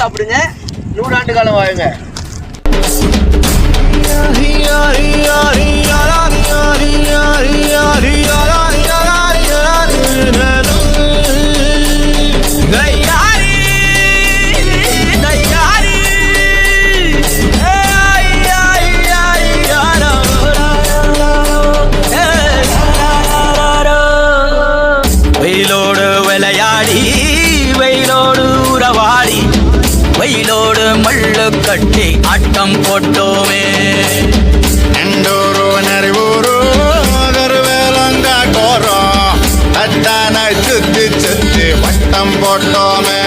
சாப்பிடுங்க, 100 ஆண்டு காலம் வாழுங்க. வெயிலோடு விளையாடி வெயிலோடு உறவாடி வெயிலோடு மல்லு கட்டி ஆட்டம் போட்டோமே. எண்டூரு நரிவூரு கருவேலங்காட்டோரம் தட்டான சுத்தி சுத்தி வட்டம் போட்டோமே.